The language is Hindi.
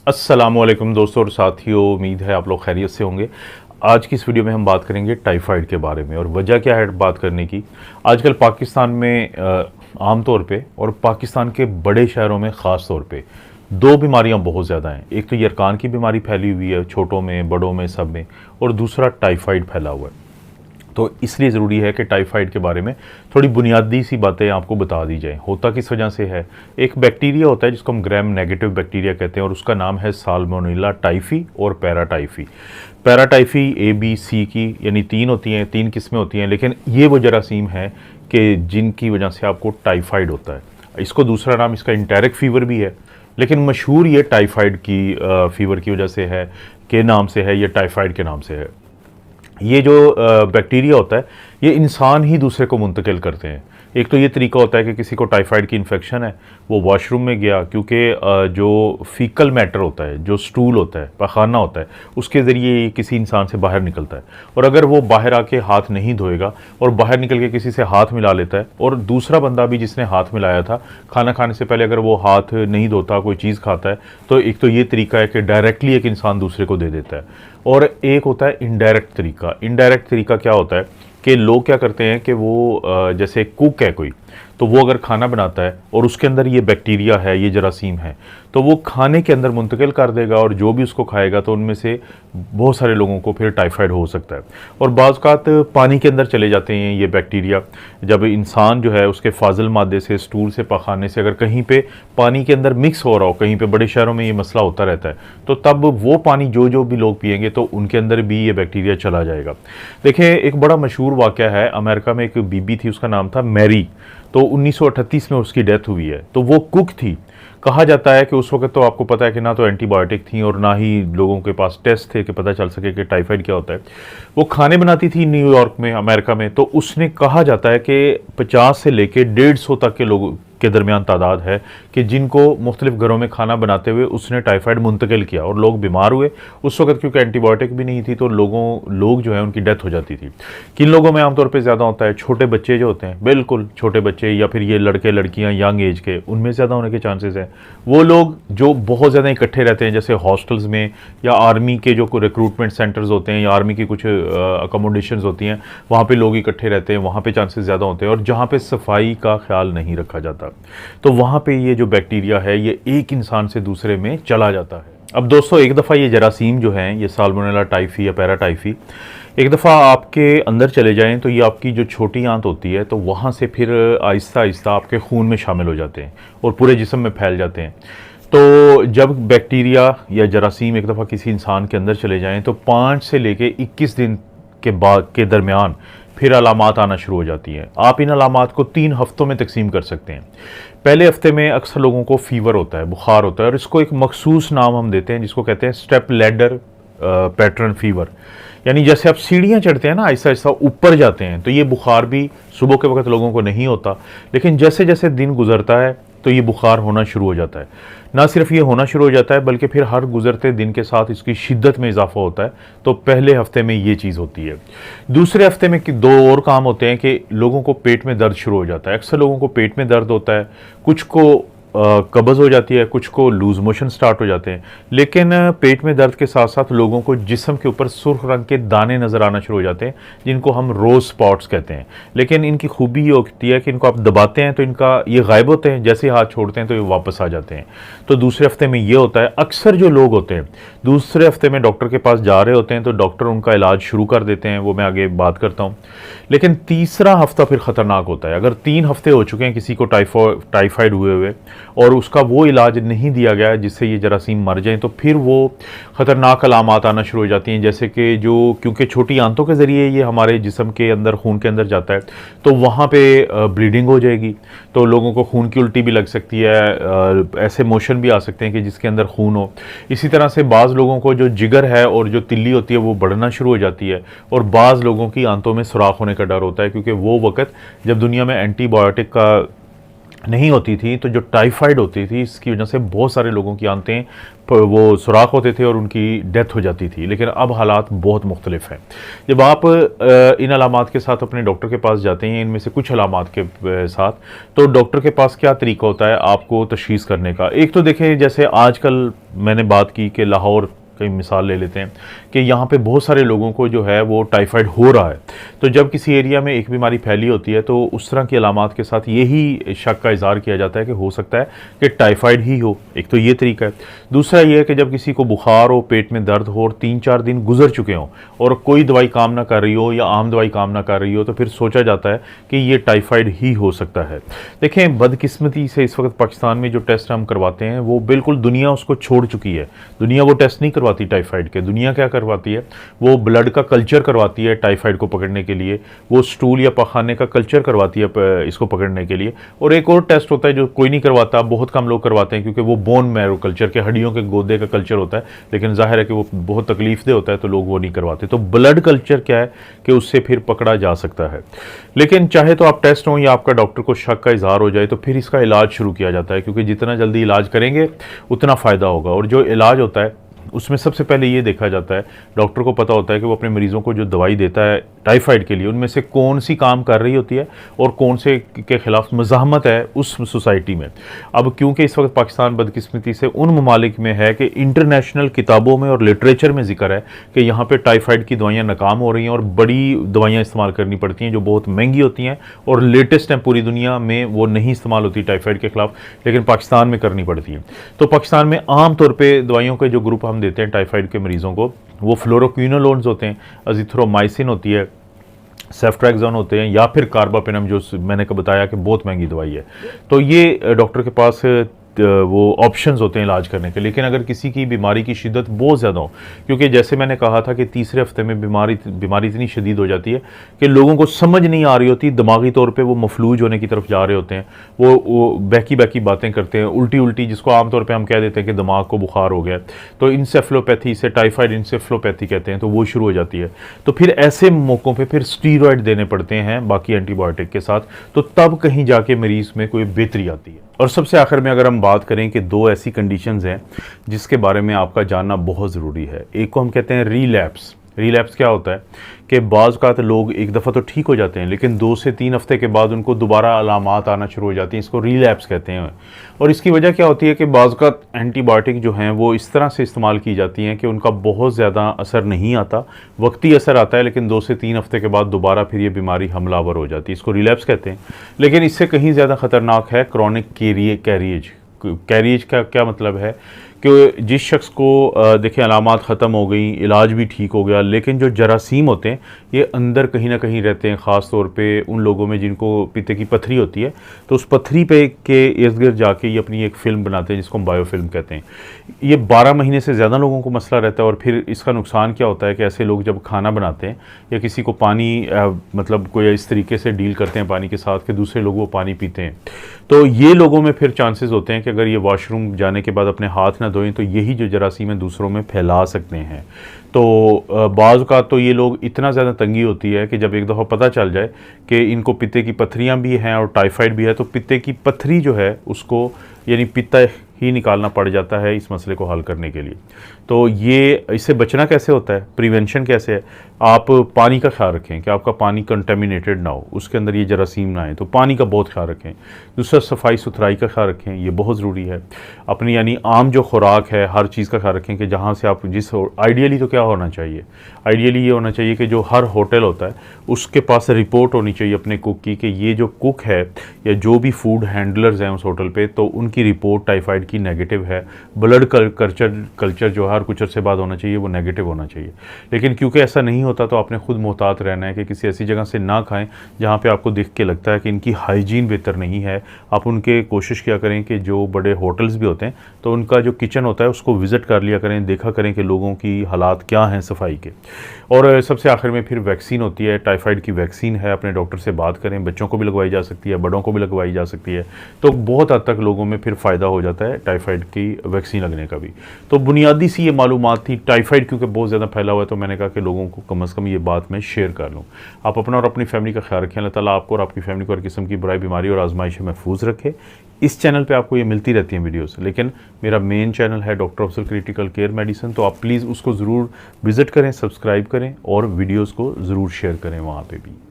अस्सलामुअलैकुम दोस्तों और साथियों, उम्मीद है आप लोग खैरियत से होंगे। आज की इस वीडियो में हम बात करेंगे टाइफाइड के बारे में। और वजह क्या है बात करने की, आजकल पाकिस्तान में आम तौर पे और पाकिस्तान के बड़े शहरों में ख़ास तौर पे दो बीमारियां बहुत ज़्यादा हैं। एक तो यरकान की बीमारी फैली हुई है, छोटों में बड़ों में सब में, और दूसरा टाइफाइड फैला हुआ है। तो इसलिए ज़रूरी है कि टाइफाइड के बारे में थोड़ी बुनियादी सी बातें आपको बता दी जाएं। होता किस वजह से है, एक बैक्टीरिया होता है जिसको हम ग्राम नेगेटिव बैक्टीरिया कहते हैं, और उसका नाम है साल्मोनेला टाइफी और paratyphi. Paratyphi A B C की यानी तीन होती हैं, तीन किस्में होती हैं, लेकिन ये वो जरासीम है कि जिनकी वजह से आपको टाइफाइड होता है। इसको दूसरा नाम इसका इंटेरिक फीवर भी है, लेकिन मशहूर ये टाइफाइड की फीवर की वजह से है, के नाम से है, ये टाइफाइड के नाम से है। ये जो बैक्टीरिया होता है ये इंसान ही दूसरे को मुंतकिल करते हैं। एक तो ये तरीका होता है कि किसी को टाइफाइड की इन्फेक्शन है, वो वॉशरूम में गया, क्योंकि जो फीकल मैटर होता है, जो स्टूल होता है, पखाना होता है, उसके ज़रिए ये किसी इंसान से बाहर निकलता है। और अगर वो बाहर आके हाथ नहीं धोएगा और बाहर निकल के किसी से हाथ मिला लेता है, और दूसरा बंदा भी जिसने हाथ मिलाया था खाना खाने से पहले अगर वो हाथ नहीं धोता, कोई चीज़ खाता है, तो एक तो ये तरीका है कि डायरेक्टली एक इंसान दूसरे को दे देता है। और एक होता है इनडायरेक्ट तरीका। इनडायरेक्ट तरीका क्या होता है कि लोग क्या करते हैं कि वो जैसे कुक है कोई, तो वो अगर खाना बनाता है और उसके अंदर ये बैक्टीरिया है, ये जरासीम है, तो वो खाने के अंदर मुंतकिल कर देगा, और जो भी उसको खाएगा तो उनमें से बहुत सारे लोगों को फिर टाइफाइड हो सकता है। और बाज़ पानी के अंदर चले जाते हैं ये बैक्टीरिया। जब इंसान जो है उसके फाजिल मादे से, स्टूल से, पखाने से अगर कहीं पे पानी के अंदर मिक्स हो रहा हो, कहीं पे बड़े शहरों में ये मसला होता रहता है, तो तब वो पानी जो भी लोग पिएंगे तो उनके अंदर भी ये बैक्टीरिया चला जाएगा। देखें, एक बड़ा मशहूर वाक़या है, अमेरिका में एक बीबी थी, उसका नाम था मैरी। तो 1938 में उसकी डेथ हुई है। तो वो कुक थी। कहा जाता है कि उस वक्त तो आपको पता है कि ना तो एंटीबायोटिक थी और ना ही लोगों के पास टेस्ट थे कि पता चल सके कि टाइफाइड क्या होता है। वो खाने बनाती थी न्यूयॉर्क में, अमेरिका में। तो उसने, कहा जाता है कि 50 से लेके 150 तक के लोगों के दरमियान तादाद है कि जिनको मुख्तलिफ घरों में खाना बनाते हुए उसने टाइफाइड मुंतकिल किया, और लोग बीमार हुए। उस वक्त क्योंकि एंटीबायोटिक भी नहीं थी तो लोग जो है उनकी डेथ हो जाती थी। किन लोगों में आमतौर पे ज़्यादा होता है, छोटे बच्चे जो होते हैं, बिल्कुल छोटे बच्चे, या फिर ये लड़के लड़कियां यंग एज के, उनमें ज़्यादा होने के चांसेस हैं। वो लोग जो बहुत ज़्यादा इकट्ठे रहते हैं, जैसे हॉस्टल्स में, या आर्मी के जो रिक्रूटमेंट सेंटर्स होते हैं, या आर्मी की कुछ अकोमोडेशंस होती हैं, वहाँ पे लोग इकट्ठे रहते हैं, वहाँ पे चांसेस ज़्यादा होते हैं। और जहाँ पे सफाई का ख्याल नहीं रखा जाता, तो वहाँ पे ये जो बैक्टीरिया है ये एक इंसान से दूसरे में चला जाता है। अब दोस्तों, एक दफ़ा ये जरासीम जो हैं, ये साल्मोनेला टाइफी या पैराटाइफी, एक दफ़ा आपके अंदर चले जाएं तो ये आपकी जो छोटी आंत होती है, तो वहाँ से फिर आहिस्ता आहिस्ता आपके खून में शामिल हो जाते हैं और पूरे जिस्म में फैल जाते हैं। तो जब बैक्टीरिया या जरासीम एक दफ़ा किसी इंसान के अंदर चले जाएं तो 5 से लेके 21 दिन के बाद के दरमियान फिर अलामात आना शुरू हो जाती हैं। आप इन अलामात को 3 हफ्तों में तकसीम कर सकते हैं। पहले हफ्ते में अक्सर लोगों को फीवर होता है, बुखार होता है, और इसको एक मखसूस नाम हम देते हैं जिसको कहते हैं स्टेप लैडर पैटर्न फीवर। यानी जैसे आप सीढ़ियाँ चढ़ते हैं ना, आहिस्ता आहिस्ता ऊपर जाते हैं, तो ये बुखार भी सुबह के वक्त लोगों को नहीं होता, लेकिन जैसे जैसे दिन गुजरता है तो ये बुखार होना शुरू हो जाता है। ना सिर्फ ये होना शुरू हो जाता है, बल्कि फिर हर गुजरते दिन के साथ इसकी शिद्दत में इजाफा होता है। तो पहले हफ्ते में ये चीज़ होती है। दूसरे हफ्ते में 2 और काम होते हैं कि लोगों को पेट में दर्द शुरू हो जाता है। अक्सर लोगों को पेट में दर्द होता है, कुछ को कब्ज़ हो जाती है, कुछ को लूज़ मोशन स्टार्ट हो जाते हैं। लेकिन पेट में दर्द के साथ साथ लोगों को जिस्म के ऊपर सुर्ख रंग के दाने नज़र आना शुरू हो जाते हैं, जिनको हम रोज स्पॉट्स कहते हैं। लेकिन इनकी खूबी ये होती है कि इनको आप दबाते हैं तो इनका ये गायब होते हैं, जैसे हाथ छोड़ते हैं तो ये वापस आ जाते हैं। तो दूसरे हफ्ते में ये होता है। अक्सर जो लोग होते हैं दूसरे हफ्ते में डॉक्टर के पास जा रहे होते हैं, तो डॉक्टर उनका इलाज शुरू कर देते हैं, वो मैं आगे बात करता हूँ। लेकिन तीसरा हफ्ता फिर ख़तरनाक होता है। अगर 3 हफ्ते हो चुके हैं किसी को टाइफाइड हुए और उसका वो इलाज नहीं दिया गया जिससे ये जरासीम मर जाएं, तो फिर वो ख़तरनाक अलामात आना शुरू हो जाती हैं। जैसे कि क्योंकि छोटी आंतों के ज़रिए ये हमारे जिस्म के अंदर, खून के अंदर जाता है, तो वहाँ पे ब्लीडिंग हो जाएगी, तो लोगों को खून की उल्टी भी लग सकती है, ऐसे मोशन भी आ सकते हैं कि जिसके अंदर खून हो। इसी तरह से बाज़ लोगों को जो जिगर है और जो तिल्ली होती है वो बढ़ना शुरू हो जाती है, और बाज़ लोगों की आंतों में सुराख होने का डर होता है, क्योंकि वो वक्त जब दुनिया में एंटीबायोटिक का नहीं होती थी, तो जो टाइफाइड होती थी इसकी वजह से बहुत सारे लोगों की आंतें वो सुराख होते थे और उनकी डेथ हो जाती थी। लेकिन अब हालात बहुत मुख्तलिफ हैं। जब आप इन अलामात के साथ अपने डॉक्टर के पास जाते हैं, इनमें से कुछ अलामात के साथ, तो डॉक्टर के पास क्या तरीका होता है आपको तशख़ीस करने का। एक तो देखें, जैसे आजकल मैंने बात की कि लाहौर कई मिसाल ले लेते हैं कि यहाँ पे बहुत सारे लोगों को जो है वो टाइफाइड हो रहा है। तो जब किसी एरिया में एक बीमारी फैली होती है तो उस तरह की अलामात के साथ यही शक का इज़हार किया जाता है कि हो सकता है कि टाइफाइड ही हो। एक तो ये तरीका है। दूसरा ये है कि जब किसी को बुखार हो, पेट में दर्द हो और 3-4 दिन गुजर चुके हों और कोई दवाई काम ना कर रही हो या आम दवाई काम ना कर रही हो, तो फिर सोचा जाता है कि ये टाइफाइड ही हो सकता है। देखें, बदकिस्मती से इस वक्त पाकिस्तान में जो टेस्ट हम करवाते हैं वो बिल्कुल दुनिया उसको छोड़ चुकी है। दुनिया वो टेस्ट नहीं करवाती टाइफाइड के। दुनिया क्या करवाती है, वो ब्लड का कल्चर करवाती है टाइफाइड को पकड़ने के लिए, वो स्टूल या पखाने का कल्चर करवाती है इसको पकड़ने के लिए। और एक और टेस्ट होता है जो कोई नहीं करवाता, बहुत कम लोग करवाते हैं, क्योंकि वो बोन मैरो कल्चर के, हड्डियों के गोदे का कल्चर होता है, लेकिन जाहिर है कि वो बहुत तकलीफदेह होता है, तो लोग वो नहीं करवाते। तो ब्लड कल्चर क्या है कि उससे फिर पकड़ा जा सकता है। लेकिन चाहे तो आप टेस्ट हो या आपका डॉक्टर को शक का इजहार हो जाए तो फिर इसका इलाज शुरू किया जाता है, क्योंकि जितना जल्दी इलाज करेंगे उतना फ़ायदा होगा। और जो इलाज होता है उसमें सबसे पहले ये देखा जाता है, डॉक्टर को पता होता है कि वो अपने मरीज़ों को जो दवाई देता है टाइफाइड के लिए, उनमें से कौन सी काम कर रही होती है और कौन से के ख़िलाफ़ मज़ाहमत है उस सोसाइटी में। अब क्योंकि इस वक्त पाकिस्तान बदकिस्मती से उन ममालिक में है कि इंटरनेशनल किताबों में और लिटरेचर में जिक्र है कि यहाँ पर टाइफाइड की दवाइयाँ नाकाम हो रही हैं और बड़ी दवाइयाँ इस्तेमाल करनी पड़ती हैं जो बहुत महंगी होती हैं और लेटेस्ट हैं, पूरी दुनिया में वो नहीं इस्तेमाल होती टाइफाइड के ख़िलाफ़, लेकिन पाकिस्तान में करनी पड़ती हैं। तो पाकिस्तान में आम तौर पर दवाइयों के जो ग्रुप हम देते हैं टाइफाइड के मरीज़ों को, वो फ्लोरोक्विनोलोन्स होते हैं, अजिथ्रोमाइसिन होती है, सेफ्ट्रैक्सोन होते हैं, या फिर कार्बापेनम जो मैंने बताया कि बहुत महंगी दवाई है। तो ये डॉक्टर के पास वो ऑप्शंस होते हैं इलाज करने के। लेकिन अगर किसी की बीमारी की शिद्दत बहुत ज़्यादा हो, क्योंकि जैसे मैंने कहा था कि तीसरे हफ्ते में बीमारी इतनी शदीद हो जाती है कि लोगों को समझ नहीं आ रही होती, दिमागी तौर पे वो मफलूज होने की तरफ जा रहे होते हैं, वो बहकी बातें करते हैं, उल्टी जिसको आमतौर पर हम कह देते हैं कि दिमाग को बुखार हो गया, तो इंसेफ्लोपैथी से टाइफाइड इंसेफ्लोपैथी कहते हैं, तो वो शुरू हो जाती है। तो फिर ऐसे मौक़ों पर फिर स्टीरॉयड देने पड़ते हैं बाकी एंटीबायोटिक के साथ, तो तब कहीं जाके मरीज़ में कोई बेहतरी आती है। और सबसे आखिर में अगर हम बात करें कि दो ऐसी कंडीशंस हैं जिसके बारे में आपका जानना बहुत ज़रूरी है। एक को हम कहते हैं रीलैप्स। रीलैप्स क्या होता है कि बाज़ का लोग एक दफ़ा तो ठीक हो जाते हैं, लेकिन 2 से 3 हफ्ते के बाद उनको दोबारा अलामात आना शुरू हो जाती हैं। इसको रीलैप्स कहते हैं। और इसकी वजह क्या होती है कि बाज़ का एंटीबायोटिक जो हैं वो इस तरह से इस्तेमाल की जाती हैं कि उनका बहुत ज़्यादा असर नहीं आता, वक्ती असर आता है, लेकिन 2 से 3 हफ्ते के बाद दोबारा फिर ये बीमारी हमलावर हो जाती है। इसको रीलैप्स कहते हैं। लेकिन इससे कहीं ज़्यादा ख़तरनाक है क्रॉनिक कैरिएज। कैरिएज का क्या मतलब है कि जिस शख्स को देखें अलामात ख़त्म हो गई, इलाज भी ठीक हो गया, लेकिन जो जरासीम होते हैं ये अंदर कहीं ना कहीं रहते हैं, ख़ास तौर पे उन लोगों में जिनको पित्ते की पथरी होती है, तो उस पथरी पे के इर्द गिर्द जाके ये अपनी एक फ़िल्म बनाते हैं जिसको हम बायोफिल्म कहते हैं। ये 12 महीने से ज़्यादा लोगों को मसला रहता है। और फिर इसका नुकसान क्या होता है कि ऐसे लोग जब खाना बनाते हैं या किसी को पानी मतलब कोई इस तरीके से डील करते हैं पानी के साथ कि दूसरे लोग वो पानी पीते हैं, तो ये लोगों में फिर चांसेस होते हैं कि अगर ये वॉशरूम जाने के बाद अपने हाथ ना धोएं तो यही जो जरासीम है दूसरों में फैला सकते हैं। तो बाज़ का तो ये लोग इतना ज़्यादा तंगी होती है कि जब एक दफ़ा पता चल जाए कि इनको पित्ते की पथरियाँ भी हैं और टाइफाइड भी है, तो पित्ते की पथरी जो है उसको यानी पित्ता ही निकालना पड़ जाता है इस मसले को हल करने के लिए। तो ये इससे बचना कैसे होता है, प्रिवेंशन कैसे है? आप पानी का ख्याल रखें कि आपका पानी कंटेमिनेटेड ना हो, उसके अंदर ये जरासीम ना आए, तो पानी का बहुत ख्याल रखें। दूसरा, सफाई सुथराई का ख्याल रखें, ये बहुत ज़रूरी है। अपनी यानी आम जो खुराक है हर चीज़ का ख्याल रखें कि जहाँ से आप आइडियली तो क्या होना चाहिए, आइडियली ये होना चाहिए कि जो हर होटल होता है उसके पास रिपोर्ट होनी चाहिए अपने कुक की कि ये जो कुक है या जो भी फूड हैंडलर्स हैं उस होटल पे, तो उनकी रिपोर्ट टाइफाइड की नेगेटिव है। ब्लड कल्चर जो हर कुछ अरसे बाद होना चाहिए वो नेगेटिव होना चाहिए। लेकिन क्योंकि ऐसा नहीं होता तो आपने खुद मोहतात रहना है कि किसी ऐसी जगह से ना खाएं जहाँ पे आपको देख के लगता है कि इनकी हाइजीन बेहतर नहीं है। आप उनके कोशिश किया करें कि जो बड़े होटल्स भी होते हैं तो उनका जो किचन होता है उसको विज़िट कर लिया करें, देखा करें कि लोगों की हालात क्या हैं सफाई के। और सबसे आखिर में फिर वैक्सीन होती है, टाइफाइड की वैक्सीन है, अपने डॉक्टर से बात करें, बच्चों को भी लगवाई जा सकती है, बड़ों को भी लगवाई जा सकती है। तो बहुत हद तक लोगों में फिर फ़ायदा हो जाता है टाइफाइड की वैक्सीन लगने का भी। तो बुनियादी सी ये मालूमात थी। टाइफाइड क्योंकि बहुत ज़्यादा फैला हुआ है तो मैंने कहा कि लोगों को कम से कम ये बात मैं शेयर कर लूँ। आप अपना और अपनी फैमिली का ख्याल रखें। अल्लाह ताला आपको और आपकी फैमिली को हर किस्म की बुराई, बीमारी और आजमाइश से महफूज रखे। इस चैनल पे आपको ये मिलती रहती हैं वीडियोस, लेकिन मेरा मेन चैनल है doctor Afzal critical care medicine, तो आप प्लीज़ उसको ज़रूर विज़िट करें, सब्सक्राइब करें और वीडियोस को ज़रूर शेयर करें वहाँ पे भी।